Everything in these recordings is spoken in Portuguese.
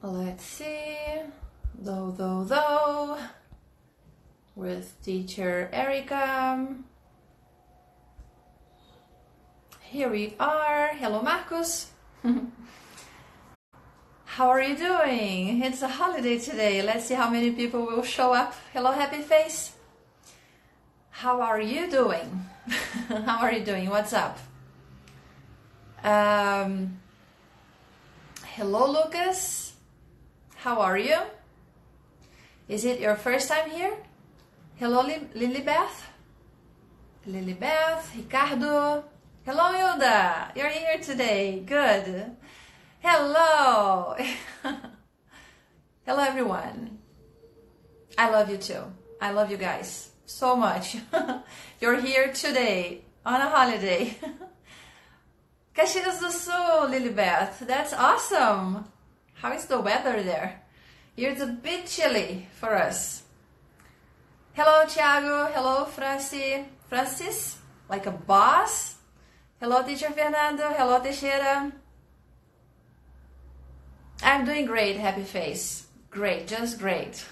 Let's see. Though. With teacher Erica. Here we are. Hello, Marcos. How are you doing? It's a holiday today. Let's see how many people will show up. Hello, happy face. How are you doing? How are you doing? What's up? Hello, Lucas. How are you? Is it your first time here? Hello, Lilibeth. Ricardo. Hello, Hilda. You're here today. Good. Hello. Hello, everyone. I love you too. I love you guys so much. You're here today on a holiday. Caxias do Sul, Lilibeth. That's awesome. How is the weather there? Here it's a bit chilly for us. Hello, Thiago. Hello, Francis, like a boss. Hello, teacher Fernando. Hello, Teixeira. I'm doing great, happy face. Great, just great.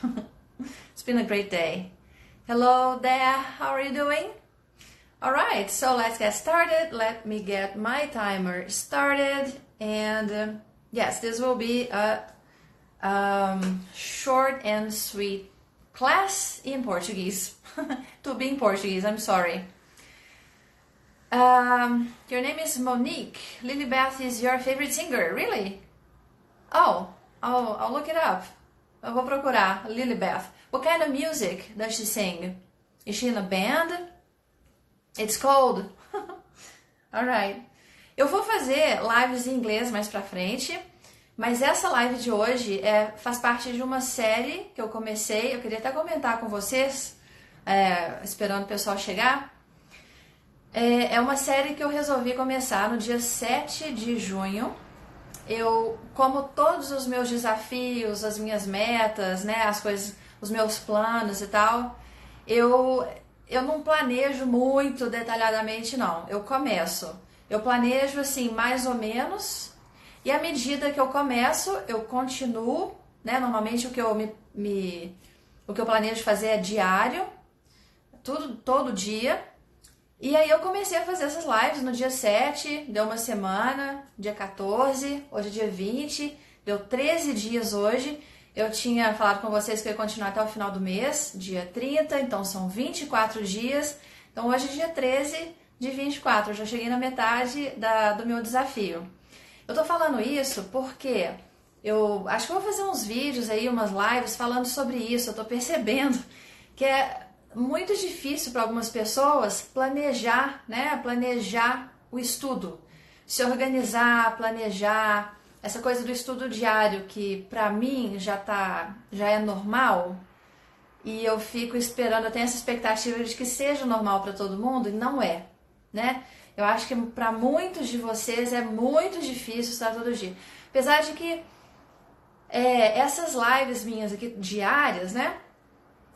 It's been a great day. Hello there, how are you doing? Alright, so let's get started. Let me get my timer started. And yes, this will be a short and sweet class in Portuguese. To be in Portuguese, I'm sorry. Your name is Monique. Lilibeth is your favorite singer, really? Oh, I'll look it up. Eu vou procurar Lilibeth. What kind of music does she sing? Is she in a band? It's cold. Alright. Eu vou fazer lives em inglês mais pra frente, mas essa live de hoje faz parte de uma série que eu comecei. Eu queria até comentar com vocês, esperando o pessoal chegar. É uma série que eu resolvi começar no dia 7 de junho. Como todos os meus desafios, as minhas metas, né, as coisas, os meus planos e tal, eu não planejo muito detalhadamente, não. Eu planejo assim, mais ou menos, e à medida que eu começo, eu continuo, né? Normalmente o que eu planejo fazer é diário, todo dia. E aí eu comecei a fazer essas lives no dia 7, deu uma semana, dia 14, hoje é dia 20, deu 13 dias hoje. Eu tinha falado com vocês que eu ia continuar até o final do mês, dia 30, então são 24 dias. Então hoje é dia 13 de 24, eu já cheguei na metade do meu desafio. Eu tô falando isso porque eu acho que eu vou fazer uns vídeos aí, umas lives falando sobre isso. Eu tô percebendo que é muito difícil para algumas pessoas planejar, né? Planejar o estudo, se organizar, planejar, essa coisa do estudo diário que para mim já é normal, e eu fico esperando, eu tenho essa expectativa de que seja normal para todo mundo, e não é, né? Eu acho que para muitos de vocês é muito difícil estudar todo dia. Apesar de que essas lives minhas aqui diárias, né?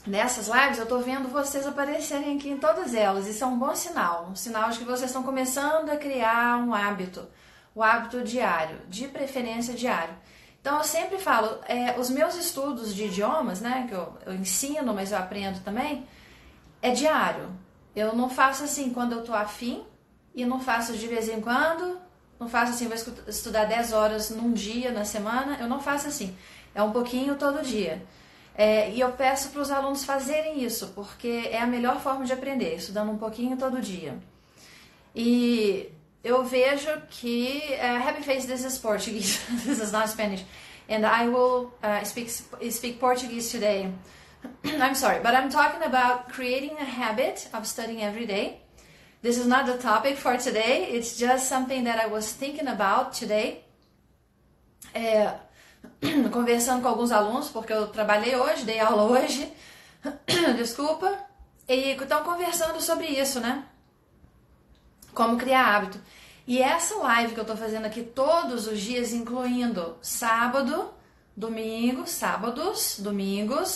Nessas lives eu tô vendo vocês aparecerem aqui em todas elas. Isso é um bom sinal. Um sinal de que vocês estão começando a criar um hábito. O hábito diário, de preferência diário. Então eu sempre falo, os meus estudos de idiomas, né? Que eu ensino, mas eu aprendo também, é diário. Eu não faço assim quando eu tô afim, e não faço de vez em quando. Não faço assim, vou estudar 10 horas num dia, na semana. Eu não faço assim. É um pouquinho todo dia. E eu peço para os alunos fazerem isso, porque é a melhor forma de aprender, estudando um pouquinho todo dia. E eu vejo que happy face, this is Portuguese, this is not Spanish, and I will speak Portuguese today. I'm sorry, but I'm talking about creating a habit of studying every day. This is not the topic for today, it's just something that I was thinking about today. Conversando com alguns alunos, porque eu trabalhei hoje, dei aula hoje, desculpa, e estão conversando sobre isso, né? Como criar hábito. E essa live que eu tô fazendo aqui todos os dias, incluindo sábados, domingos,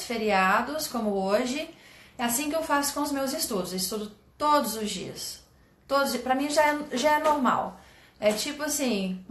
feriados, como hoje, é assim que eu faço com os meus estudos. Eu estudo todos os dias. Pra mim já é normal. É tipo assim,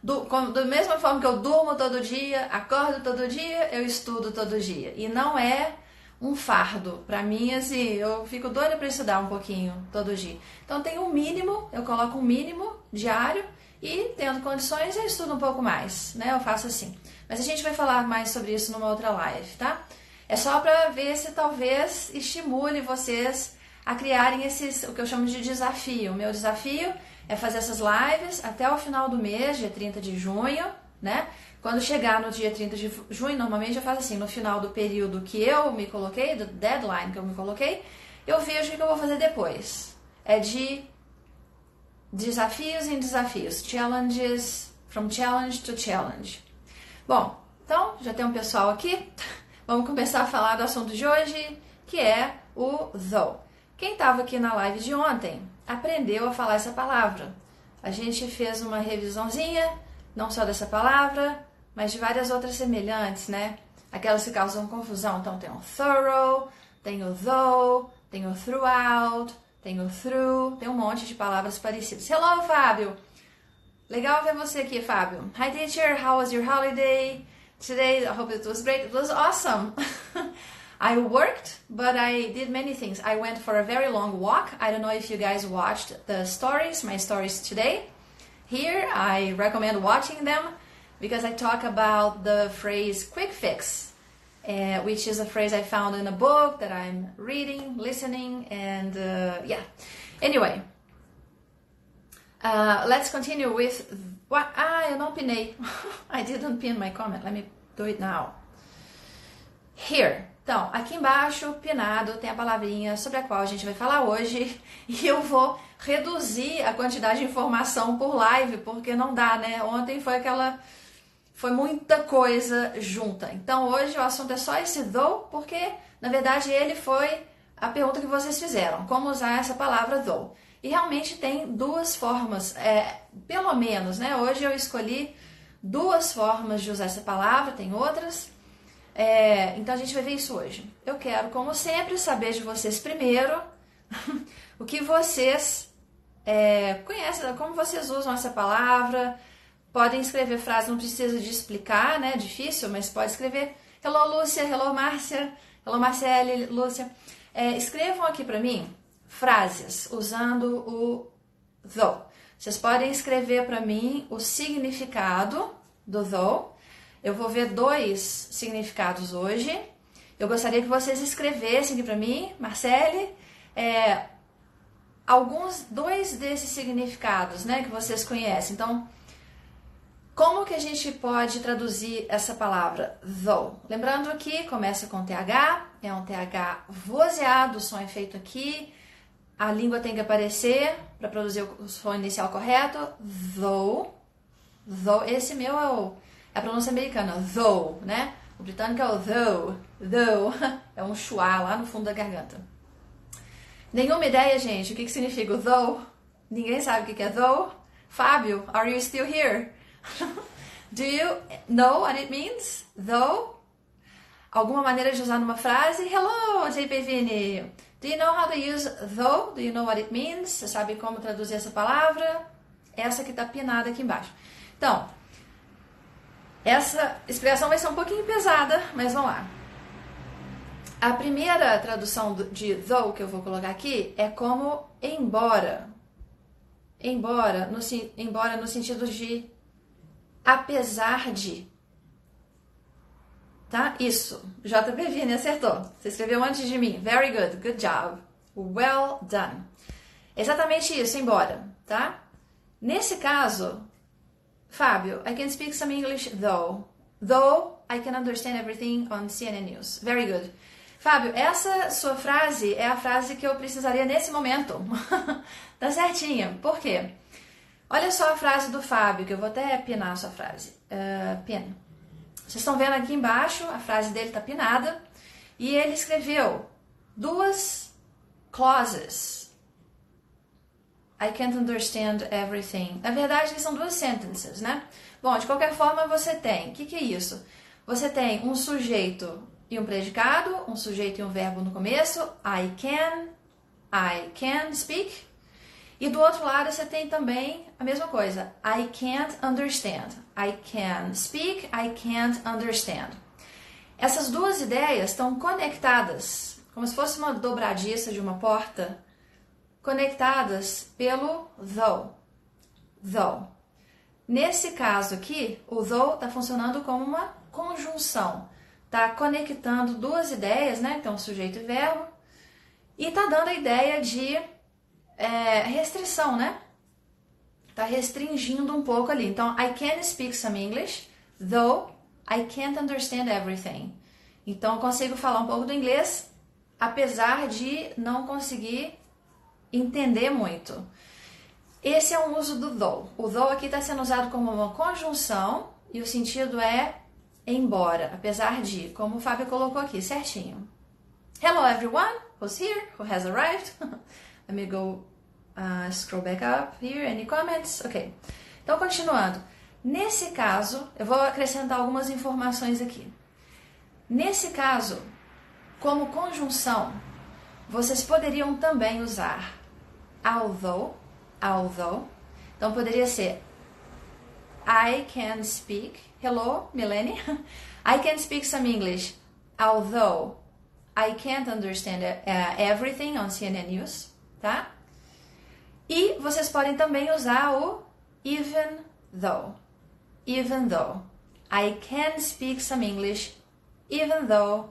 Da mesma forma que eu durmo todo dia, acordo todo dia, eu estudo todo dia. E não é um fardo. Pra mim, assim, eu fico doida pra estudar um pouquinho todo dia. Então tem um mínimo, eu coloco um mínimo diário e, tendo condições, eu estudo um pouco mais, né? Eu faço assim. Mas a gente vai falar mais sobre isso numa outra live, tá? É só pra ver se talvez estimule vocês a criarem o que eu chamo de desafio. O meu desafio é fazer essas lives até o final do mês, dia 30 de junho, né? Quando chegar no dia 30 de junho, normalmente eu faço assim, no final do período que eu me coloquei, do deadline que eu me coloquei, eu vejo o que eu vou fazer depois. É de desafios em desafios, challenges, from challenge to challenge. Bom, então já tem um pessoal aqui, vamos começar a falar do assunto de hoje, que é o though. Quem estava aqui na live de ontem aprendeu a falar essa palavra. A gente fez uma revisãozinha, não só dessa palavra, mas de várias outras semelhantes, né? Aquelas que causam confusão. Então tem o thorough, tem o though, tem o throughout, tem o through, tem um monte de palavras parecidas. Hello, Fábio! Legal ver você aqui, Fábio. Hi, teacher. How was your holiday? Today, I hope it was great. It was awesome. I worked, but I did many things. I went for a very long walk. I don't know if you guys watched the stories, my stories today. Here, I recommend watching them because I talk about the phrase quick fix, which is a phrase I found in a book that I'm reading, listening, and yeah. Anyway, let's continue with what eu não pinei. I didn't pin my comment. Let me do it now. Here. Então, aqui embaixo, pinado, tem a palavrinha sobre a qual a gente vai falar hoje. E eu vou reduzir a quantidade de informação por live, porque não dá, né? Ontem foi muita coisa junta. Então, hoje o assunto é só esse though, porque, na verdade, ele foi a pergunta que vocês fizeram. Como usar essa palavra though? E realmente tem duas formas, pelo menos, né? Hoje eu escolhi duas formas de usar essa palavra, tem outras. Então a gente vai ver isso hoje. Eu quero, como sempre, saber de vocês primeiro o que vocês conhecem, como vocês usam essa palavra. Podem escrever frases, não precisa de explicar, né? É difícil, mas pode escrever. Hello, Lúcia. Hello, Márcia. Hello, Marcele, Lúcia. Escrevam aqui para mim frases usando o though. Vocês podem escrever para mim o significado do though. Eu vou ver 2 significados hoje. Eu gostaria que vocês escrevessem aqui para mim, Marcele, dois desses significados, né, que vocês conhecem. Então, como que a gente pode traduzir essa palavra though? Lembrando que começa com TH, é um TH vozeado, o som é feito aqui, a língua tem que aparecer para produzir o som inicial correto. Though, esse meu é a pronúncia americana, though, né? O britânico é o though, é um chuá lá no fundo da garganta. Nenhuma ideia, gente, o que significa o though? Ninguém sabe o que é though? Fábio, are you still here? Do you know what it means? Though? Alguma maneira de usar numa frase? Hello, JP Vini. Do you know how to use though? Do you know what it means? Você sabe como traduzir essa palavra? Essa que está pinada aqui embaixo. Então, essa explicação vai ser um pouquinho pesada, mas vamos lá. A primeira tradução de though que eu vou colocar aqui é como embora. Embora no sentido de apesar de. Tá? Isso. JP Vini acertou. Você escreveu antes de mim. Very good. Good job. Well done. Exatamente isso, embora. Tá? Nesse caso, Fábio, I can speak some English though. Though I can understand everything on CNN News. Very good. Fábio, essa sua frase é a frase que eu precisaria nesse momento. Tá certinha. Por quê? Olha só a frase do Fábio, que eu vou até pinar a sua frase. Pin. Vocês estão vendo aqui embaixo, a frase dele está pinada. E ele escreveu 2 clauses. I can't understand everything. Na verdade, são 2 sentences, né? Bom, de qualquer forma, você tem. O que é isso? Você tem um sujeito e um predicado, um sujeito e um verbo no começo. I can speak. E do outro lado você tem também a mesma coisa. I can't understand. I can speak, I can't understand. Essas duas ideias estão conectadas, como se fosse uma dobradiça de uma porta, conectadas pelo though. Though. Nesse caso aqui, o though está funcionando como uma conjunção. Está conectando duas ideias, né? Então, sujeito e verbo. E está dando a ideia de restrição, né? Está restringindo um pouco ali. Então, I can speak some English, though I can't understand everything. Então, eu consigo falar um pouco do inglês, apesar de não conseguir entender muito. Esse é um uso do though. O though aqui está sendo usado como uma conjunção e o sentido é embora, apesar de, como o Fábio colocou aqui, certinho. Hello everyone, who's here, who has arrived? Let me go scroll back up here, any comments? Ok. Então, continuando. Nesse caso, eu vou acrescentar algumas informações aqui. Nesse caso, como conjunção, vocês poderiam também usar although. Então, poderia ser I can speak. Hello, Milene. I can speak some English, although I can't understand everything on CNN News, tá? E vocês podem também usar o even though. Even though. I can speak some English, even though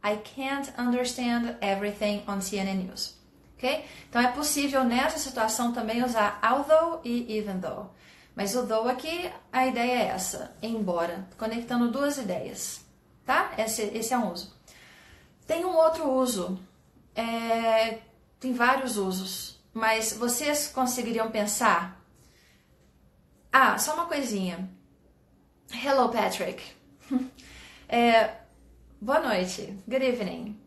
I can't understand everything on CNN News. Ok? Então, é possível nessa situação também usar although e even though. Mas o though aqui, a ideia é essa, embora, conectando duas ideias, tá? Esse é um uso. Tem um outro uso, tem vários usos, mas vocês conseguiriam pensar? Só uma coisinha. Hello, Patrick. Boa noite. Good evening.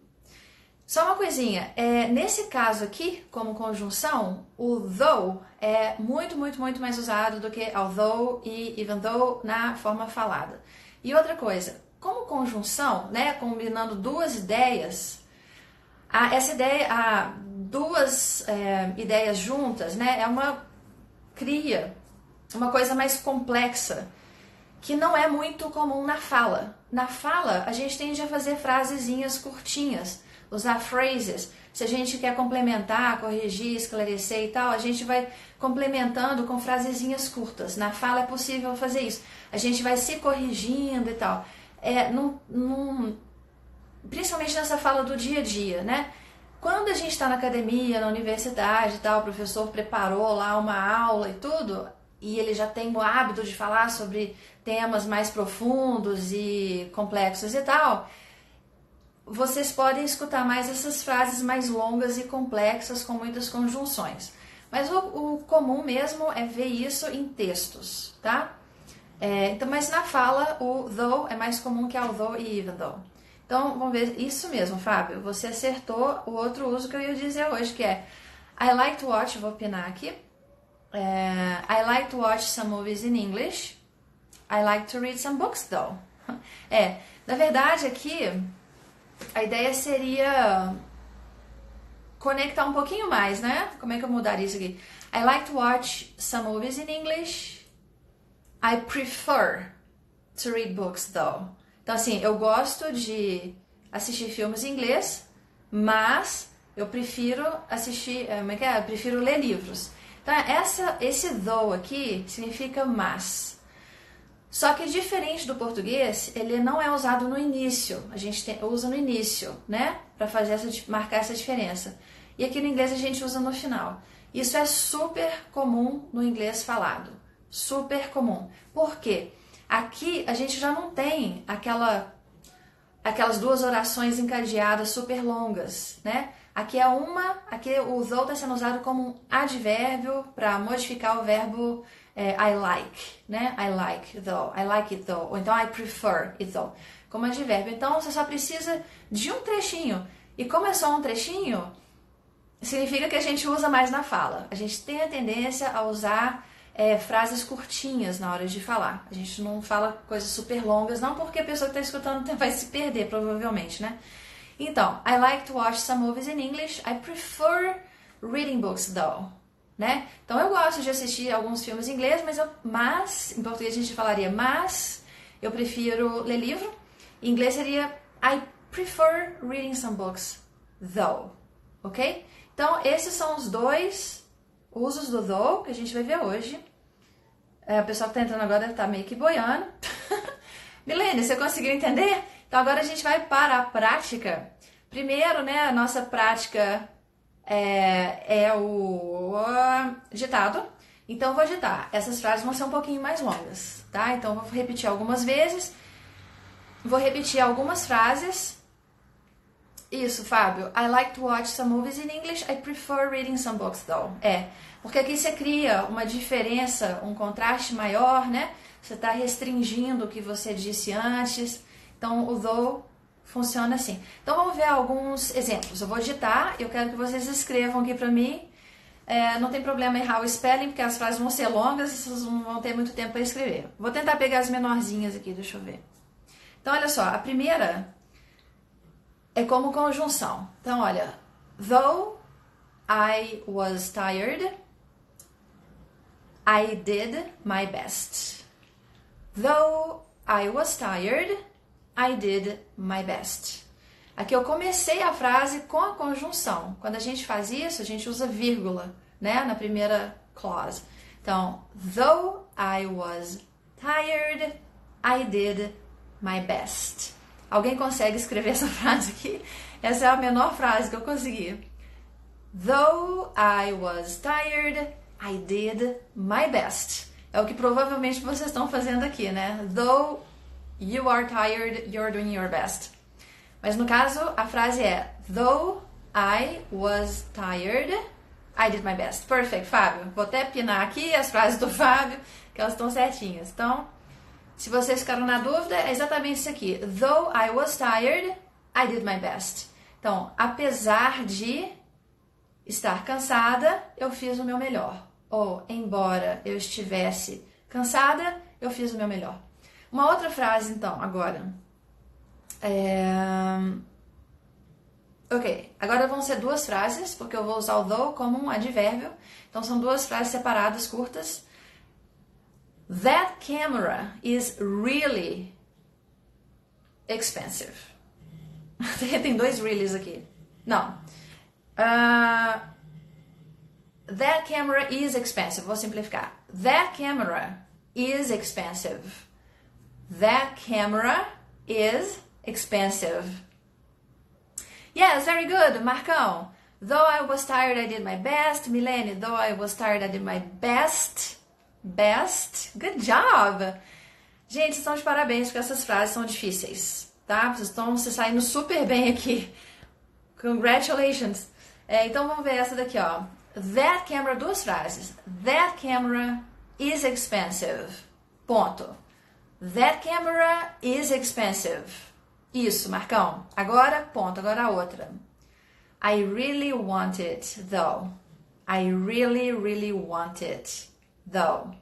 Só uma coisinha. Nesse caso aqui, como conjunção, o though é muito mais usado do que although e even though na forma falada. E outra coisa, como conjunção, né, combinando duas ideias, duas ideias juntas, né, cria uma coisa mais complexa, que não é muito comum na fala. Na fala, a gente tende a fazer frasezinhas curtinhas, usar phrases. Se a gente quer complementar, corrigir, esclarecer e tal, a gente vai complementando com frasezinhas curtas. Na fala é possível fazer isso. A gente vai se corrigindo e tal. Principalmente nessa fala do dia a dia, né? Quando a gente está na academia, na universidade e tal, o professor preparou lá uma aula e tudo, e ele já tem o hábito de falar sobre temas mais profundos e complexos e tal, vocês podem escutar mais essas frases mais longas e complexas com muitas conjunções. Mas o comum mesmo é ver isso em textos, tá? Então, mas na fala, o though é mais comum que although e even though. Então, vamos ver, isso mesmo, Fábio, você acertou o outro uso que eu ia dizer hoje, que é I like to watch, vou opinar aqui, I like to watch some movies in English, I like to read some books though. Na verdade aqui, a ideia seria conectar um pouquinho mais, né? Como é que eu mudaria isso aqui? I like to watch some movies in English, I prefer to read books though. Então, assim, eu gosto de assistir filmes em inglês, mas eu prefiro eu prefiro ler livros. Então, esse though aqui significa mas. Só que diferente do português, ele não é usado no início. A gente usa no início, né? Para marcar essa diferença. E aqui no inglês a gente usa no final. Isso é super comum no inglês falado. Super comum. Por quê? Aqui a gente já não tem aquelas duas orações encadeadas super longas, né? Aqui o though está sendo usado como um advérbio para modificar o verbo I like, né? I like though, I like it though, ou então I prefer it though, como advérbio. Então você só precisa de um trechinho. E como é só um trechinho, significa que a gente usa mais na fala. A gente tem a tendência a usar frases curtinhas na hora de falar. A gente não fala coisas super longas, não, porque a pessoa que está escutando vai se perder, provavelmente, né? Então, I like to watch some movies in English. I prefer reading books, though. né? Então eu gosto de assistir alguns filmes em inglês, mas em português a gente falaria mas, eu prefiro ler livro. Em inglês seria I prefer reading some books, though, ok? Então esses são os dois usos do though que a gente vai ver hoje. O pessoal que tá entrando agora deve estar meio que boiando. Milene, você conseguiu entender? Então agora a gente vai para a prática. Primeiro, né, a nossa prática é o ditado. Então eu vou ditar. Essas frases vão ser um pouquinho mais longas, tá? Então eu vou repetir algumas vezes. Vou repetir algumas frases. Isso, Fábio. I like to watch some movies in English. I prefer reading some books, though. Porque aqui você cria uma diferença, um contraste maior, né? Você está restringindo o que você disse antes. Então, o though funciona assim. Então, vamos ver alguns exemplos. Eu vou digitar, eu quero que vocês escrevam aqui para mim. Não tem problema errar o spelling, porque as frases vão ser longas e vocês não vão ter muito tempo para escrever. Vou tentar pegar as menorzinhas aqui, deixa eu ver. Então, olha só, a primeira é como conjunção. Então, olha, though I was tired, I did my best. Though I was tired, I did my best. Aqui eu comecei a frase com a conjunção. Quando a gente faz isso, a gente usa vírgula, né, na primeira clause. Então, though I was tired, I did my best. Alguém consegue escrever essa frase aqui? Essa é a menor frase que eu consegui. Though I was tired, I did my best. É o que provavelmente vocês estão fazendo aqui, né? Though you are tired, you're doing your best. Mas no caso, a frase é though I was tired, I did my best. Perfect, Fábio. Vou até pinar aqui as frases do Fábio, que elas estão certinhas. Então, se vocês ficaram na dúvida, é exatamente isso aqui. Though I was tired, I did my best. Então, apesar de estar cansada, eu fiz o meu melhor. Ou, embora eu estivesse cansada, eu fiz o meu melhor. Uma outra frase, então, agora. Ok, agora vão ser duas frases, porque eu vou usar o though como um advérbio. Então, são duas frases separadas, curtas. That camera is really expensive. Tem dois really's aqui. Não. That camera is expensive. Vou simplificar. That camera is expensive. That camera is expensive. Yes, very good, Marcão. Though I was tired, I did my best. Milene, though I was tired, I did my best. Best. Good job. Gente, estão de parabéns porque essas frases são difíceis, tá? Vocês estão se saindo super bem aqui. Congratulations. Então vamos ver essa daqui, ó. That camera, duas frases. That camera is expensive. Ponto. That camera is expensive. Isso, Marcão. Agora, ponto. Agora a outra. I really want it, though. I really, really want it, though.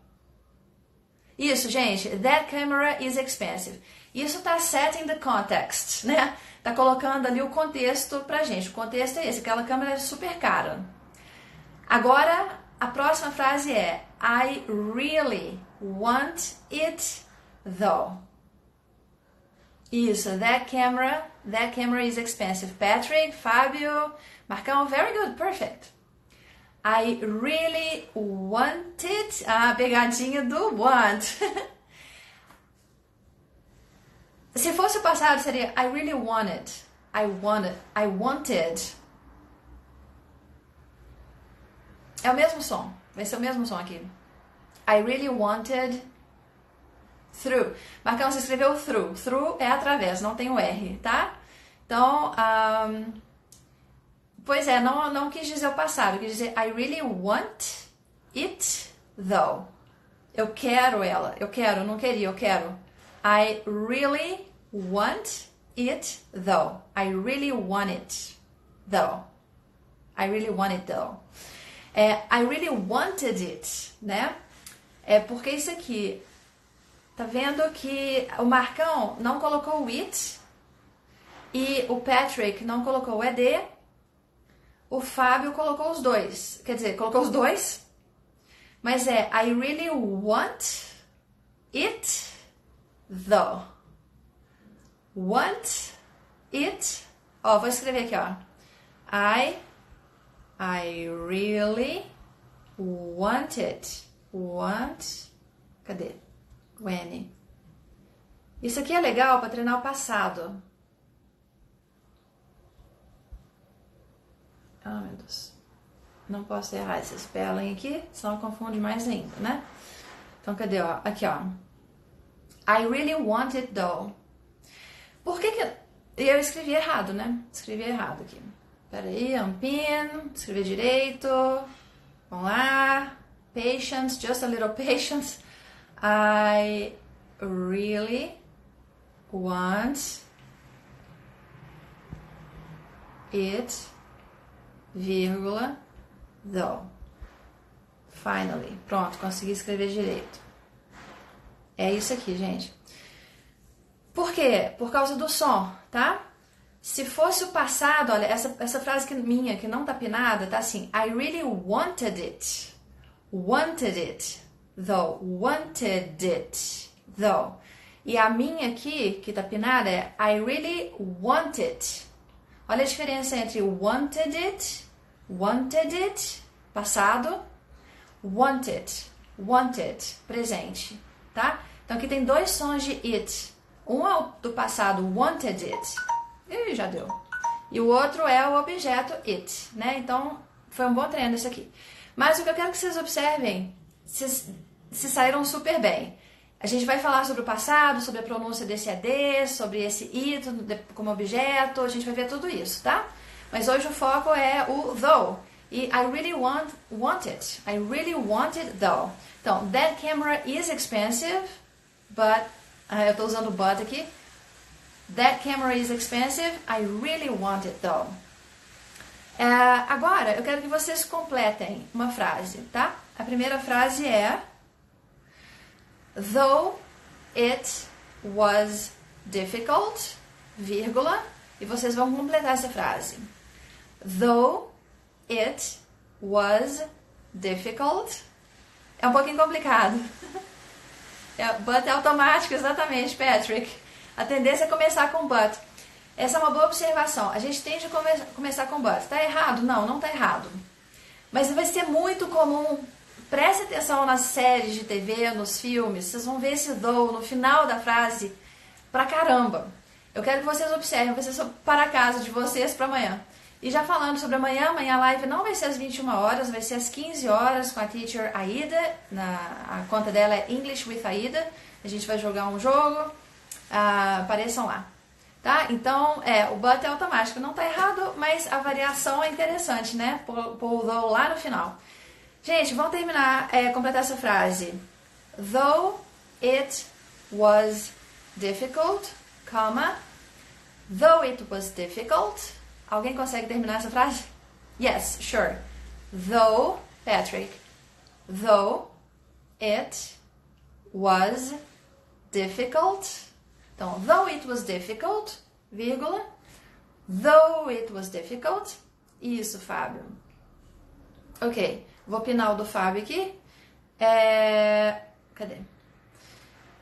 Isso, gente. That camera is expensive. Isso tá setting the context, né? Tá colocando ali o contexto pra gente. O contexto é esse. Aquela câmera é super cara. Agora, a próxima frase é I really want it, though. Isso, that camera is expensive. Patrick, Fábio, Marcão, very good, perfect. I really want it. A pegadinha do want. Se fosse o passado, seria I really want it. I wanted. É o mesmo som. Vai ser o mesmo som aqui. I really wanted through. Marcão, você escreveu through. Through é através, não tem o R, tá? Então, pois é, não quis dizer o passado. Quis dizer I really want it, though. Eu quero ela. Eu quero, não queria, eu quero. I really want it, though. I really want it, though. I really want it, though. I really wanted it, né? Porque isso aqui, tá vendo que o Marcão não colocou o it e o Patrick não colocou o ED, o Fábio colocou os dois. Quer dizer, colocou os dois, Mas é I really want it though. Want it. Ó, vou escrever aqui, ó. I really want it. Want. Cadê? O N. Isso aqui é legal para treinar o passado. Ah, meu Deus. Não posso errar esse spelling aqui, senão confunde mais ainda, né? Então, cadê, ó? Aqui, ó. I really want it though. Por que que... Eu escrevi errado, né? Escrevi errado aqui. Pera aí, unpin, escrever direito. Vamos lá. Patience, just a little patience. I really want it, vírgula, though. Finally. Pronto, consegui escrever direito. É isso aqui, gente. Por quê? Por causa do som, tá? Se fosse o passado, olha, essa frase minha, que não tá pinada, tá assim. I really wanted it. Wanted it, though. Wanted it, though. E a minha aqui, que tá pinada, é I really want it. Olha a diferença entre wanted it, passado, wanted, presente, tá? Então aqui tem dois sons de it. Um é o do passado, wanted it. Ih, já deu. E o outro é o objeto it, né? Então foi um bom treino isso aqui. Mas o que eu quero que vocês observem, se saíram super bem. A gente vai falar sobre o passado, sobre a pronúncia desse AD, sobre esse it como objeto, a gente vai ver tudo isso, tá? Mas hoje o foco é o though. E I really want it. I really want it though. Então, that camera is expensive, but... eu tô usando but aqui. That camera is expensive. I really want it though. Agora, eu quero que vocês completem uma frase, tá? A primeira frase é though it was difficult, vírgula, e vocês vão completar essa frase. Though it was difficult. É um pouquinho complicado. But é automático, exatamente, Patrick. A tendência é começar com but. Essa é uma boa observação. A gente tende a começar com but. Tá errado? Não, não tá errado. Mas vai ser muito comum. Preste atenção nas séries de TV, nos filmes. Vocês vão ver esse though no final da frase pra caramba. Eu quero que vocês observem. Vai ser para a casa de vocês para amanhã. E já falando sobre amanhã a live não vai ser às 21 horas, vai ser às 15 horas com a teacher Aida. A conta dela é English with Aida. A gente vai jogar um jogo. Apareçam lá. Tá? Então, o but é automático. Não tá errado, mas a variação é interessante, né? Pôr o though lá no final. Gente, vamos terminar, completar essa frase. Though it was difficult, comma, though it was difficult. Alguém consegue terminar essa frase? Yes, sure. Though, Patrick, though it was difficult. Então, though it was difficult, vírgula, though it was difficult. Isso, Fábio. Ok, vou pinar o do Fábio aqui. Cadê?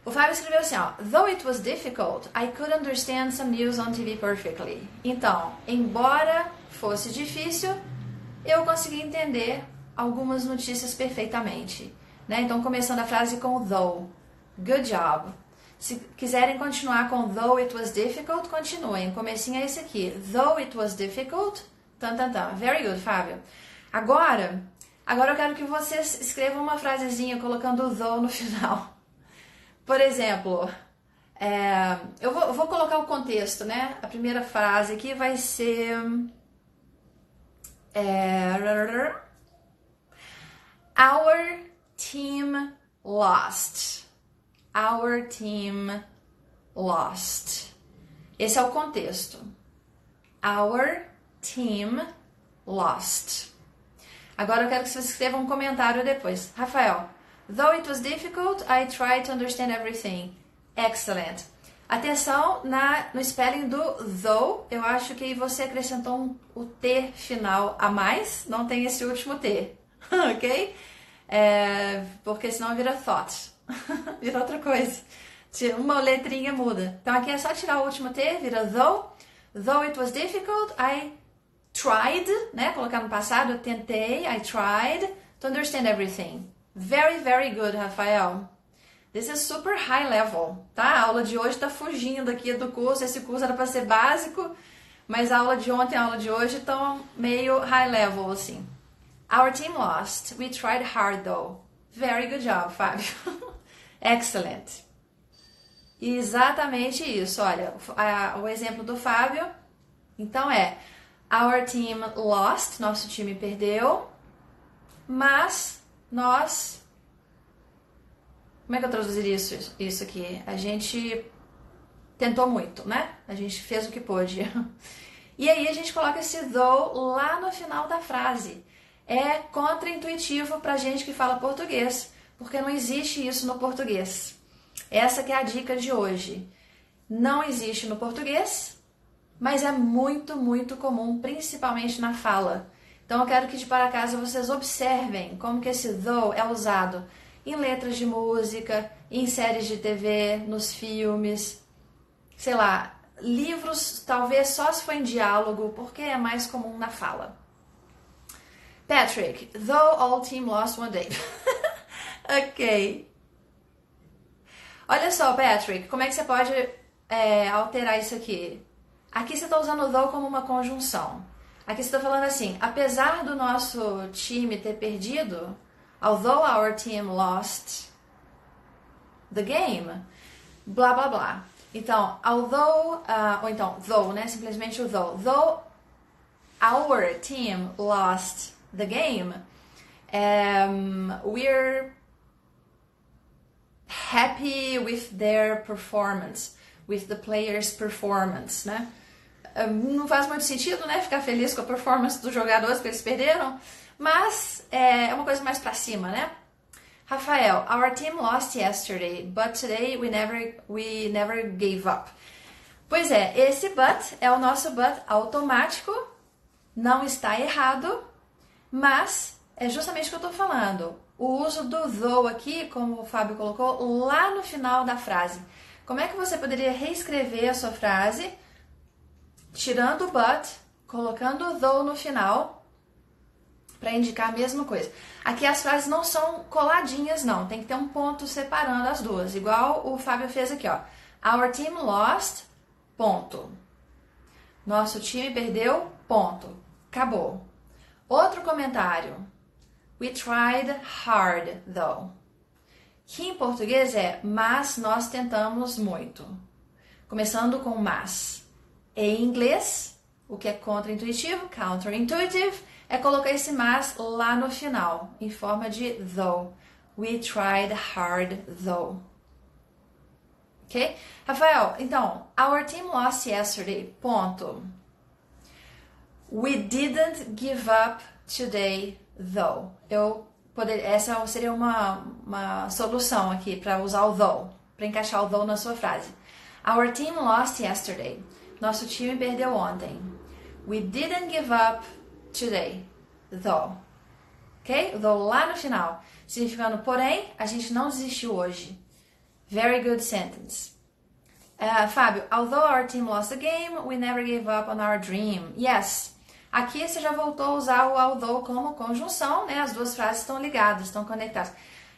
O Fábio escreveu assim, ó. Though it was difficult, I could understand some news on TV perfectly. Então, embora fosse difícil, eu consegui entender algumas notícias perfeitamente. Né? Então, começando a frase com though. Good job. Se quiserem continuar com though it was difficult, continuem. O comecinho é esse aqui. Though it was difficult, tan, tan, tan. Very good, Fábio. Agora eu quero que vocês escrevam uma frasezinha colocando though no final. Por exemplo, eu vou colocar o contexto, né? A primeira frase aqui vai ser... Our team lost. Our team lost. Esse é o contexto. Our team lost. Agora eu quero que vocês escrevam um comentário depois. Rafael, though it was difficult, I tried to understand everything. Excellent. Atenção no spelling do though. Eu acho que você acrescentou o T final a mais. Não tem esse último T. Ok? porque senão vira thought, vira outra coisa. Uma letrinha muda. Então aqui é só tirar o último T, vira though. Though it was difficult, I tried, né? Colocar no passado, eu tentei, I tried to understand everything. Very, very good, Rafael. This is super high level, tá? A aula de hoje tá fugindo aqui do curso. Esse curso era para ser básico, mas a aula de ontem e a aula de hoje estão meio high level, assim. Our team lost. We tried hard, though. Very good job, Fábio. Excellent. Exatamente isso. Olha, o exemplo do Fábio, então our team lost, nosso time perdeu, mas nós... Como é que eu traduziria isso aqui? A gente tentou muito, né? A gente fez o que pôde. E aí a gente coloca esse though lá no final da frase. É contraintuitivo pra gente que fala português, porque não existe isso no português. Essa que é a dica de hoje. Não existe no português, mas é muito, muito comum, principalmente na fala. Então eu quero que de para casa vocês observem como que esse though é usado em letras de música, em séries de TV, nos filmes, sei lá, livros talvez só se for em diálogo, porque é mais comum na fala. Patrick, though all team lost one day. Ok. Olha só, Patrick, como é que você pode alterar isso aqui? Aqui você está usando o though como uma conjunção. Aqui você está falando assim, apesar do nosso time ter perdido, although our team lost the game, blá blá blá. Então, although, ou então, though, né? Simplesmente o though. Though our team lost the game, we're happy with their performance, with the players' performance, né? Não faz muito sentido, né? Ficar feliz com a performance dos jogadores porque eles perderam, mas é uma coisa mais pra cima, né? Rafael, our team lost yesterday, but today we never gave up. Pois é, esse but é o nosso but automático, não está errado, mas é justamente o que eu estou falando. O uso do though aqui, como o Fábio colocou, lá no final da frase. Como é que você poderia reescrever a sua frase, tirando o but, colocando o though no final, para indicar a mesma coisa. Aqui as frases não são coladinhas, não. Tem que ter um ponto separando as duas. Igual o Fábio fez aqui, ó. Our team lost, ponto. Nosso time perdeu, ponto. Acabou. Outro comentário. We tried hard, though. Que em português é, mas nós tentamos muito. Começando com mas. Em inglês, o que é contra-intuitivo, counterintuitive, é colocar esse mas lá no final, em forma de though. We tried hard, though. Ok? Rafael, então, our team lost yesterday, ponto. We didn't give up today, though. Essa seria uma solução aqui para usar o though, para encaixar o though na sua frase. Our team lost yesterday. Nosso time perdeu ontem. We didn't give up today, though. Ok? Though lá no final. Significando, porém, a gente não desistiu hoje. Very good sentence. Fábio, although our team lost the game, we never gave up on our dream. Yes. Aqui você já voltou a usar o although como conjunção, né? As duas frases estão ligadas, estão conectadas.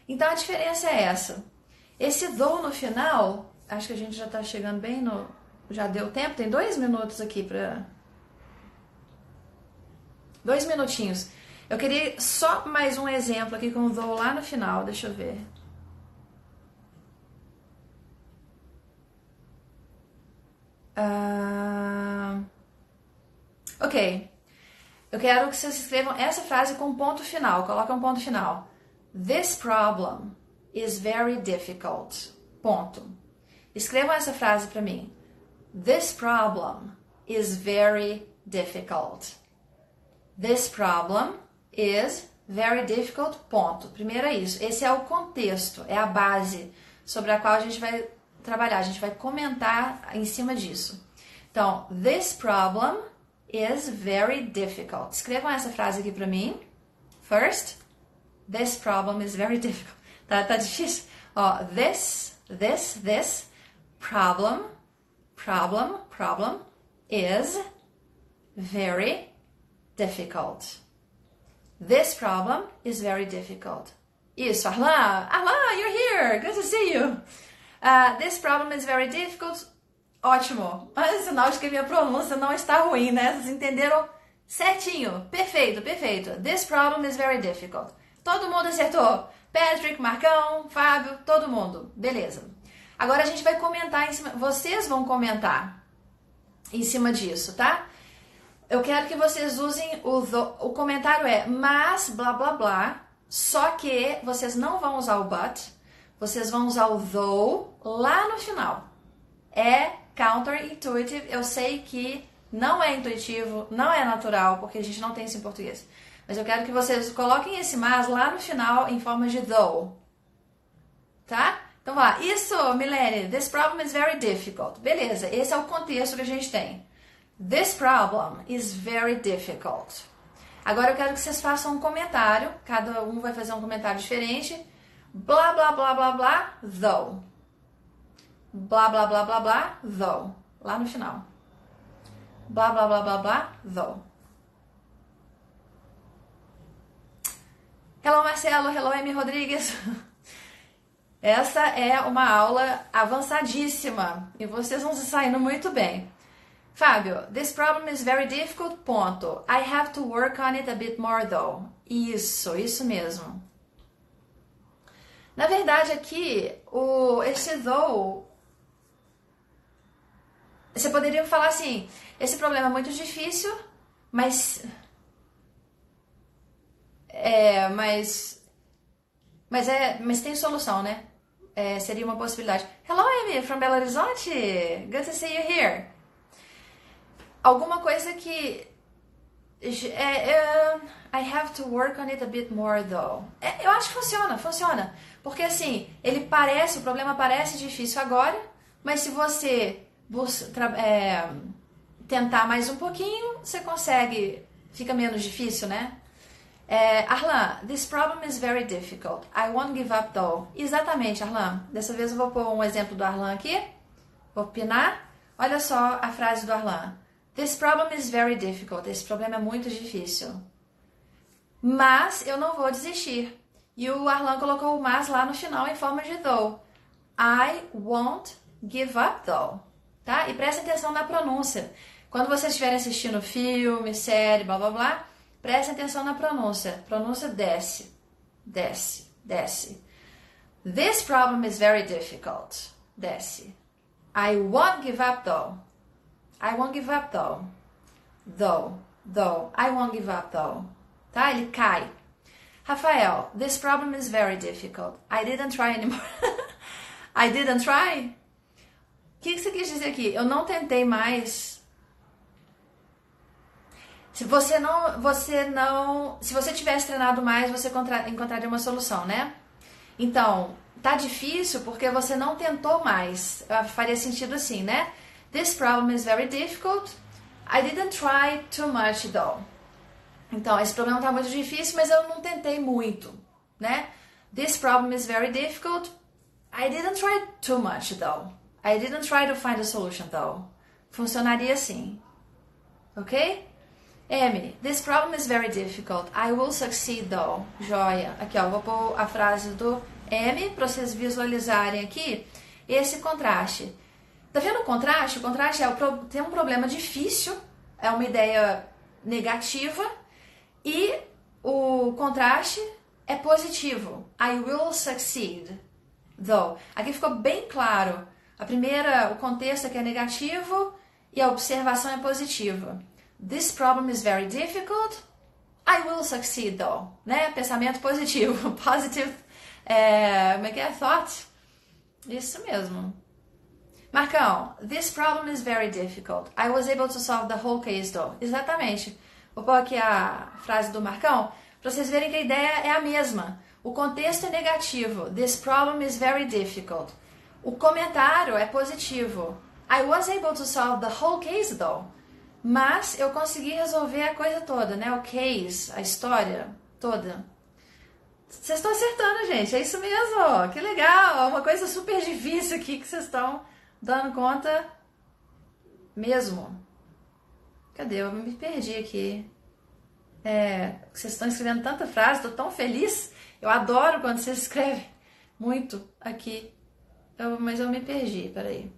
Então a diferença é essa. Esse though no final, acho que a gente já está chegando bem no... Já deu tempo? Tem 2 minutos aqui para... 2 minutinhos. Eu queria só mais um exemplo aqui com o though lá no final. Deixa eu ver. Ok. Eu quero que vocês escrevam essa frase com ponto final. Coloca um ponto final. This problem is very difficult. Ponto. Escrevam essa frase para mim. This problem is very difficult. This problem is very difficult. Ponto. Primeiro é isso. Esse é o contexto, é a base sobre a qual a gente vai trabalhar. A gente vai comentar em cima disso. Então, this problem is very difficult. Escrevam essa frase aqui para mim. First, This problem is very difficult. Tá difícil? Ó, this problem is very difficult. This problem is very difficult. Isso, Arlan, you're here. Good to see you. This problem is very difficult. Ótimo. Mas sinal de que minha pronúncia não está ruim, né? Vocês entenderam certinho. Perfeito. This problem is very difficult. Todo mundo acertou. Patrick, Marcão, Fábio, todo mundo. Beleza. Agora a gente vai comentar em cima. Vocês vão comentar em cima disso, tá? Eu quero que vocês usem o comentário mas blá blá blá. Só que vocês não vão usar o but. Vocês vão usar o though lá no final. É counterintuitive. Eu sei que não é intuitivo, não é natural, porque a gente não tem isso em português. Mas eu quero que vocês coloquem esse mas lá no final em forma de though. Tá? Então vá. Isso, Milene. This problem is very difficult. Beleza, esse é o contexto que a gente tem. This problem is very difficult. Agora eu quero que vocês façam um comentário. Cada um vai fazer um comentário diferente. Blá, blá, blá, blá, blá, though. Blá, blá, blá, blá, blá, though. Lá no final. Blá, blá, blá, blá, blá, though. Hello, Marcelo. Hello, Amy Rodrigues. Essa é uma aula avançadíssima. E vocês vão se saindo muito bem. Fábio, this problem is very difficult, ponto. I have to work on it a bit more, though. Isso mesmo. Na verdade, aqui, esse though, você poderia falar assim, esse problema é muito difícil, mas tem solução, né? Seria uma possibilidade. Hello, Amy, from Belo Horizonte. Good to see you here. Alguma coisa que I have to work on it a bit more, though. Eu acho que funciona. Porque assim, o problema parece difícil agora, mas se você tentar mais um pouquinho, você consegue, fica menos difícil, né? Arlan, this problem is very difficult. I won't give up, though. Exatamente, Arlan. Dessa vez eu vou pôr um exemplo do Arlan aqui. Vou pinar. Olha só a frase do Arlan. This problem is very difficult. Esse problema é muito difícil. Mas eu não vou desistir. E o Arlan colocou o mas lá no final em forma de though. I won't give up, though. Tá? E presta atenção na pronúncia. Quando vocês estiverem assistindo filme, série, blá blá blá, presta atenção na pronúncia. Pronúncia desce. This problem is very difficult. Desce. I won't give up, though. I won't give up, though. Though. I won't give up, though. Tá? Ele cai. Rafael, this problem is very difficult. I didn't try anymore. I didn't try? O que você quis dizer aqui? Eu não tentei mais. Se você tivesse treinado mais, você encontraria uma solução, né? Então, tá difícil porque você não tentou mais. Faria sentido assim, né? This problem is very difficult. I didn't try too much, though. Então, esse problema tá muito difícil, mas eu não tentei muito, né? This problem is very difficult. I didn't try too much, though. I didn't try to find a solution, though. Funcionaria assim. Ok? Amy, this problem is very difficult. I will succeed, though. Joia. Aqui, ó, vou pôr a frase do Amy para vocês visualizarem aqui esse contraste. Tá vendo o contraste? O contraste tem um problema difícil, é uma ideia negativa, e o contraste é positivo. I will succeed, though. Aqui ficou bem claro. O contexto aqui é negativo e a observação é positiva. This problem is very difficult. I will succeed, though. Né? Pensamento positivo. Positive, como é que é? Thought. Isso mesmo. Marcão, this problem is very difficult. I was able to solve the whole case, though. Exatamente. Vou pôr aqui a frase do Marcão, para vocês verem que a ideia é a mesma. O contexto é negativo. This problem is very difficult. O comentário é positivo. I was able to solve the whole case, though. Mas eu consegui resolver a coisa toda, né? O case, a história toda. Vocês estão acertando, gente. É isso mesmo. Que legal. Uma coisa super difícil aqui que vocês estão dando conta mesmo. Cadê? Eu me perdi aqui. Vocês estão escrevendo tanta frase, estou tão feliz. Eu adoro quando vocês escrevem muito aqui. Mas eu me perdi, peraí.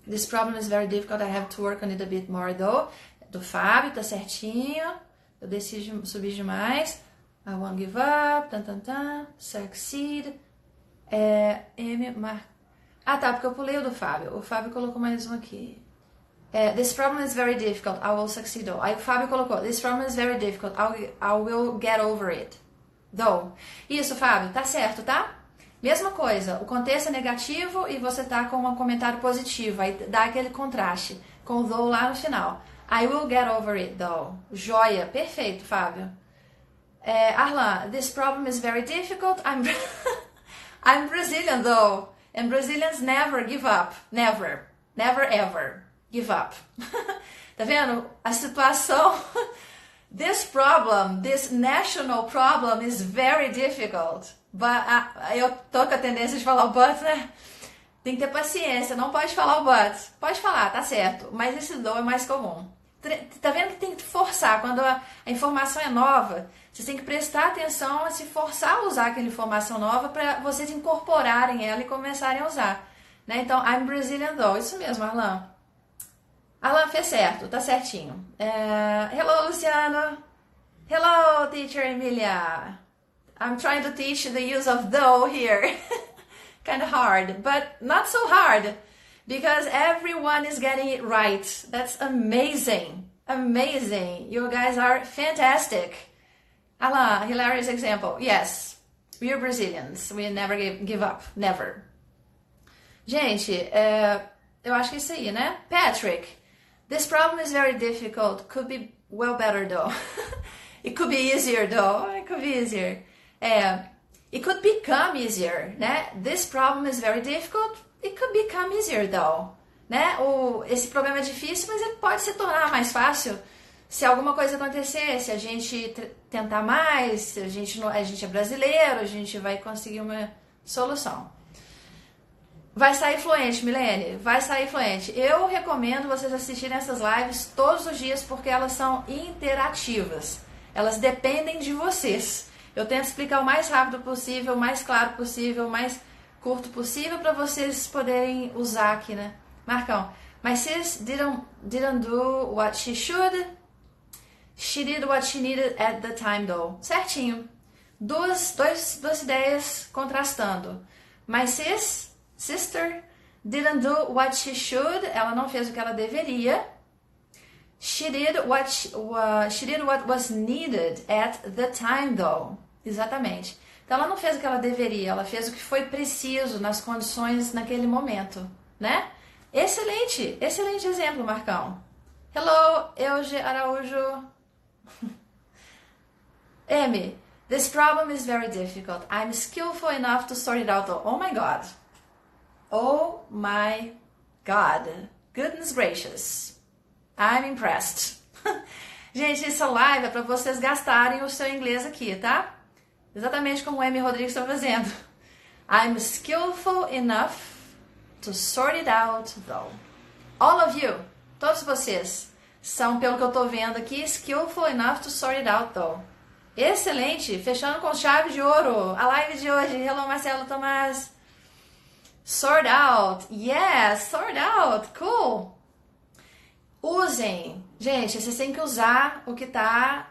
This problem is very difficult, I have to work on it a bit more though. Do Fábio, tá certinho. Eu decidi subir demais. I won't give up, succeed. Tá, porque eu pulei o do Fábio. O Fábio colocou mais um aqui. This problem is very difficult, I will succeed though. Aí o Fábio colocou, this problem is very difficult, I will get over it. Though. Isso, Fábio, tá certo, tá? Mesma coisa, o contexto é negativo e você tá com um comentário positivo, aí dá aquele contraste, com o though lá no final. I will get over it though. Joia, perfeito, Fábio. Arlan, this problem is very difficult, I'm Brazilian though, and Brazilians never give up, never ever. Give up. Tá vendo? A situação. This problem, this national problem is very difficult. But, eu tô com a tendência de falar o but, né? Tem que ter paciência, não pode falar o but. Pode falar, tá certo. Mas esse do é mais comum. Tá vendo que tem que forçar. Quando a informação é nova, vocês têm que prestar atenção a se forçar a usar aquela informação nova para vocês incorporarem ela e começarem a usar. Né? Então, I'm Brazilian though. Isso mesmo, Arlan. Arlan fez certo, tá certinho. Hello, Luciano. Hello, teacher Emilia. I'm trying to teach the use of though here. Kind of hard, but not so hard. Because everyone is getting it right. That's amazing. Amazing. You guys are fantastic. Arlan, hilarious example. Yes, we are Brazilians. We never give up. Never. Gente, eu acho que é isso aí, né? Patrick. This problem is very difficult. Could be well better though. It could be easier though. It could be easier. It could become easier, né? This problem is very difficult. It could become easier though, né? Esse problema é difícil, mas ele pode se tornar mais fácil se alguma coisa acontecer, se a gente tentar mais, se a gente é brasileiro, a gente vai conseguir uma solução. Vai sair fluente, Milene, vai sair fluente. Eu recomendo vocês assistirem essas lives todos os dias porque elas são interativas. Elas dependem de vocês. Eu tento explicar o mais rápido possível, o mais claro possível, o mais curto possível para vocês poderem usar aqui, né? Marcão, my sis didn't do what she should. She did what she needed at the time though. Certinho. Duas ideias contrastando. My sister didn't do what she should. Ela não fez o que ela deveria. She did what was needed at the time though. Exatamente. Então ela não fez o que ela deveria, ela fez o que foi preciso nas condições naquele momento, né? Excelente, excelente exemplo, Marcão. Hello, Euge Araújo. Amy, this problem is very difficult. I'm skillful enough to sort it out though. Oh my God. Oh my God. Goodness gracious. I'm impressed. Gente, essa live é para vocês gastarem o seu inglês aqui, tá? Exatamente como o Amy Rodrigues está fazendo. I'm skillful enough to sort it out though. All of you, todos vocês, são, pelo que eu tô vendo aqui, skillful enough to sort it out though. Excelente, fechando com chave de ouro. A live de hoje. Hello, Marcelo Tomás. Sort out. Yes, sort out. Cool. Usem. Gente, vocês têm que usar o que tá...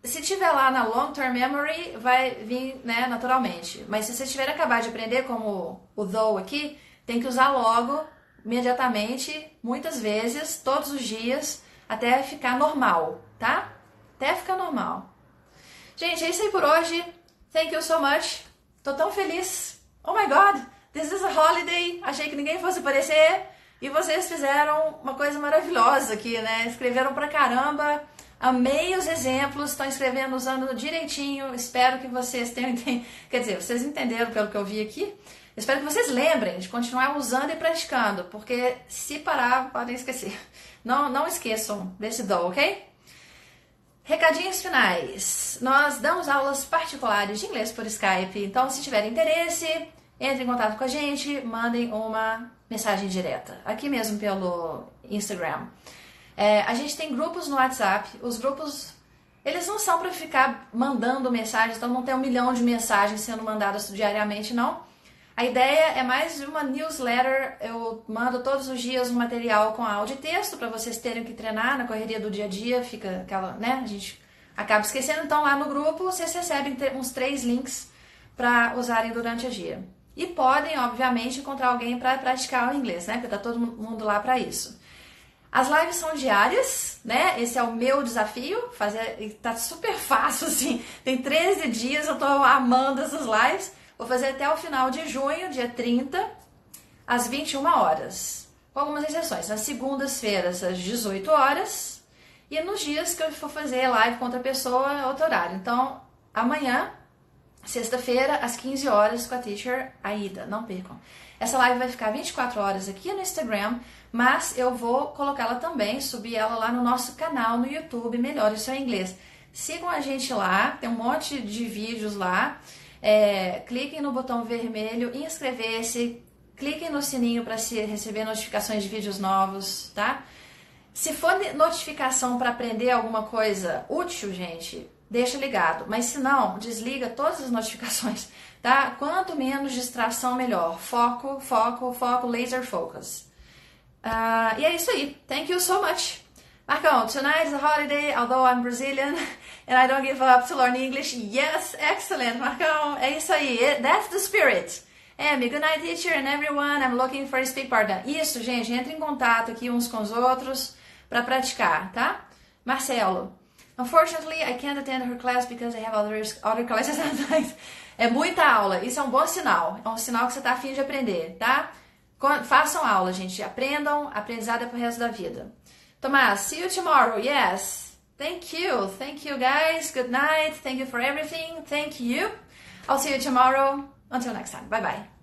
Se tiver lá na long term memory, vai vir, né, naturalmente. Mas se vocês tiverem acabado de aprender, como o though aqui, tem que usar logo, imediatamente, muitas vezes, todos os dias, até ficar normal, tá? Até ficar normal. Gente, é isso aí por hoje. Thank you so much. Tô tão feliz. Oh my God, this is a holiday. Achei que ninguém fosse aparecer. E vocês fizeram uma coisa maravilhosa aqui, né? Escreveram pra caramba. Amei os exemplos, estão escrevendo, usando direitinho. Espero que vocês tenham entendido. Quer dizer, vocês entenderam pelo que eu vi aqui. Espero que vocês lembrem de continuar usando e praticando, porque se parar, podem esquecer. Não esqueçam desse do, ok? Recadinhos finais. Nós damos aulas particulares de inglês por Skype, então se tiverem interesse, entre em contato com a gente, mandem uma mensagem direta, aqui mesmo pelo Instagram. A gente tem grupos no WhatsApp, os grupos, eles não são para ficar mandando mensagens, então não tem 1 milhão de mensagens sendo mandadas diariamente, não. A ideia é mais uma newsletter, eu mando todos os dias um material com áudio e texto para vocês terem que treinar na correria do dia a dia, fica aquela, né, a gente acaba esquecendo, então lá no grupo vocês recebem uns 3 links para usarem durante o dia. E podem, obviamente, encontrar alguém para praticar o inglês, né, porque tá todo mundo lá para isso. As lives são diárias, né, esse é o meu desafio, tá super fácil, assim, tem 13 dias, eu tô amando essas lives. Vou fazer até o final de junho, dia 30, às 21 horas. Com algumas exceções. Nas segundas-feiras, às 18 horas. E nos dias que eu for fazer live com outra pessoa, é outro horário. Então, amanhã, sexta-feira, às 15 horas, com a teacher Aida. Não percam. Essa live vai ficar 24 horas aqui no Instagram, mas eu vou colocá-la também, subir ela lá no nosso canal no YouTube, Melhore o Seu Inglês. Sigam a gente lá, tem um monte de vídeos lá. Cliquem no botão vermelho, inscrever-se, cliquem no sininho para receber notificações de vídeos novos, tá? Se for notificação para aprender alguma coisa útil, gente, deixa ligado, mas se não, desliga todas as notificações, tá? Quanto menos distração, melhor. Foco, foco, foco, laser focus. E é isso aí. Thank you so much. Marcão, tonight is a holiday, although I'm Brazilian and I don't give up to learn English. Yes, excellent, Marcão. É isso aí. That's the spirit. Good night, teacher and everyone. I'm looking for a speak partner. Isso, gente. Entre em contato aqui uns com os outros para praticar, tá? Marcelo. Unfortunately, I can't attend her class because I have other classes at night. É muita aula. Isso é um bom sinal. É um sinal que você está afim de aprender, tá? Façam aula, gente. Aprendam. Aprendizado é pro resto da vida. Tomás, see you tomorrow. Yes. Thank you. Thank you, guys. Good night. Thank you for everything. Thank you. I'll see you tomorrow. Until next time. Bye-bye.